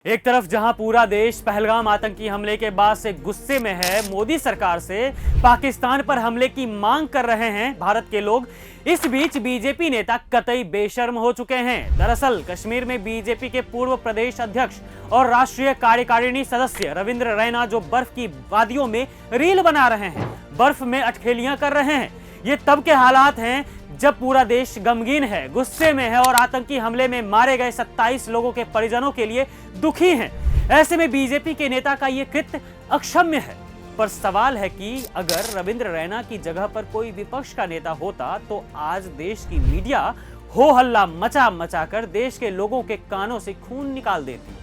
एक तरफ जहां पूरा देश पहलगाम आतंकी हमले के बाद से गुस्से में है, मोदी सरकार से पाकिस्तान पर हमले की मांग कर रहे हैं भारत के लोग, इस बीच बीजेपी नेता कतई बेशर्म हो चुके हैं। दरअसल कश्मीर में बीजेपी के पूर्व प्रदेश अध्यक्ष और राष्ट्रीय कार्यकारिणी सदस्य रविंद्र रैना जो बर्फ की वादियों में रील बना रहे हैं, बर्फ में अटखेलियां कर रहे हैं। ये तब के हालात हैं जब पूरा देश गमगीन है, गुस्से में है और आतंकी हमले में मारे गए 27 लोगों के परिजनों के लिए दुखी हैं। ऐसे में बीजेपी के नेता का ये कृत्य अक्षम्य है। पर सवाल है कि अगर रविंद्र रैना की जगह पर कोई विपक्ष का नेता होता तो आज देश की मीडिया हो हल्ला मचा मचा कर देश के लोगों के कानों से खून निकाल देती।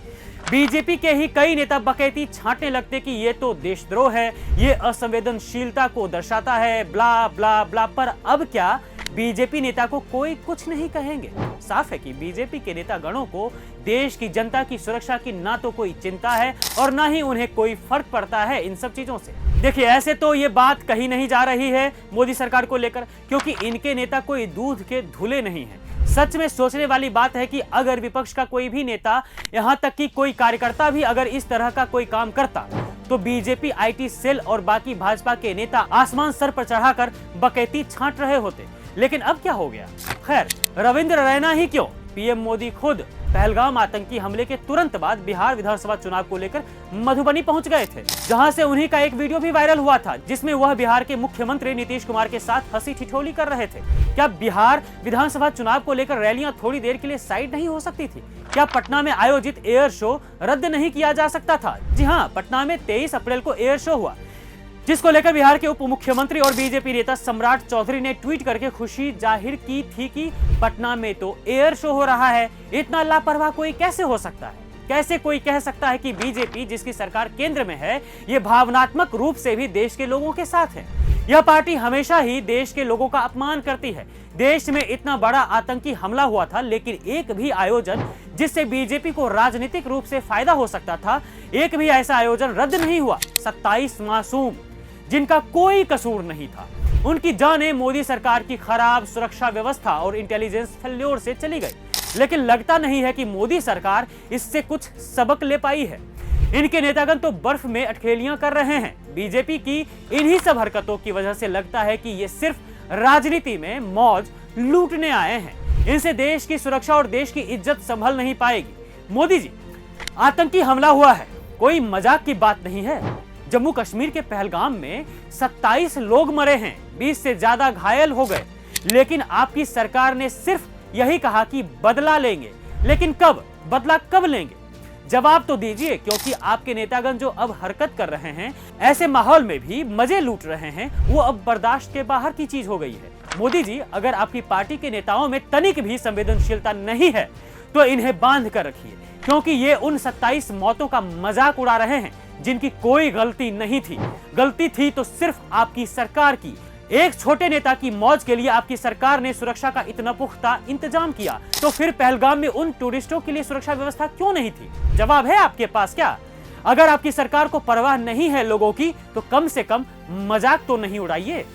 बीजेपी के ही कई नेता बकैती छांटने लगते कि ये तो देशद्रोह है, ये असंवेदनशीलता को दर्शाता है, ब्ला ब्ला ब्ला। पर अब क्या बीजेपी नेता को कोई कुछ नहीं कहेंगे। साफ है कि बीजेपी के नेता गणों को देश की जनता की सुरक्षा की ना तो कोई चिंता है और ना ही उन्हें कोई फर्क पड़ता है इन सब चीजों से। देखिए, ऐसे तो ये बात कहीं नहीं जा रही है मोदी सरकार को लेकर, क्योंकि इनके नेता कोई दूध के धुले नहीं है। सच में सोचने वाली बात है कि अगर विपक्ष का कोई भी नेता, यहां तक कि कोई कार्यकर्ता भी अगर इस तरह का कोई काम करता तो बीजेपी आईटी सेल और बाकी भाजपा के नेता आसमान सर पर चढ़ाकर बकैती छांट रहे होते। लेकिन अब क्या हो गया? खैर, रविंद्र रैना ही क्यों, पीएम मोदी खुद पहलगाम आतंकी हमले के तुरंत बाद बिहार विधानसभा चुनाव को लेकर मधुबनी पहुंच गए थे, जहां से उन्हीं का एक वीडियो भी वायरल हुआ था जिसमें वह बिहार के मुख्यमंत्री नीतीश कुमार के साथ हंसी ठिठोली कर रहे थे। क्या बिहार विधानसभा चुनाव को लेकर रैलियां थोड़ी देर के लिए साइड नहीं हो सकती थी? क्या पटना में आयोजित एयर शो रद्द नहीं किया जा सकता था? जी हाँ, पटना में 23 अप्रैल को एयर शो हुआ, जिसको लेकर बिहार के उप मुख्यमंत्री और बीजेपी नेता सम्राट चौधरी ने ट्वीट करके खुशी जाहिर की थी कि पटना में तो एयर शो हो रहा है। इतना लापरवाह कोई कैसे हो सकता है? कैसे कोई कह सकता है कि बीजेपी, जिसकी सरकार केंद्र में है, ये भावनात्मक रूप से भी देश के लोगों के साथ है? यह पार्टी हमेशा ही देश के लोगों का अपमान करती है। देश में इतना बड़ा आतंकी हमला हुआ था, लेकिन एक भी आयोजन जिससे बीजेपी को राजनीतिक रूप से फायदा हो सकता था, एक भी ऐसा आयोजन रद्द नहीं हुआ। 27 मासूम जिनका कोई कसूर नहीं था, उनकी जानें मोदी सरकार की खराब सुरक्षा व्यवस्था और इंटेलिजेंस फेल्योर से चली गई। लेकिन लगता नहीं है कि मोदी सरकार इससे कुछ सबक ले पाई है। इनके नेतागण तो बर्फ में अटखेलियां कर रहे हैं। बीजेपी की इन्हीं सब हरकतों की वजह से लगता है कि ये सिर्फ राजनीति में मौज लूटने आए हैं। इनसे देश की सुरक्षा और देश की इज्जत संभल नहीं पाएगी। मोदी जी, आतंकी हमला हुआ है, कोई मजाक की बात नहीं है। जम्मू कश्मीर के पहलगाम में 27 लोग मरे हैं, 20 से ज्यादा घायल हो गए। लेकिन आपकी सरकार ने सिर्फ यही कहा कि बदला लेंगे। लेकिन कब बदला, कब लेंगे? जवाब तो दीजिए, क्योंकि आपके नेतागण जो अब हरकत कर रहे हैं, ऐसे माहौल में भी मजे लूट रहे हैं, वो अब बर्दाश्त के बाहर की चीज हो गई है। मोदी जी, अगर आपकी पार्टी के नेताओं में तनिक भी संवेदनशीलता नहीं है तो इन्हें बांध कर रखिए, क्योंकि ये उन 27 मौतों का मजाक उड़ा रहे हैं जिनकी कोई गलती नहीं थी। गलती थी तो सिर्फ आपकी सरकार की। एक छोटे नेता की मौज के लिए आपकी सरकार ने सुरक्षा का इतना पुख्ता इंतजाम किया, तो फिर पहलगाम में उन टूरिस्टों के लिए सुरक्षा व्यवस्था क्यों नहीं थी? जवाब है आपके पास क्या? अगर आपकी सरकार को परवाह नहीं है लोगों की, तो कम से कम मजाक तो नहीं उड़ाइए।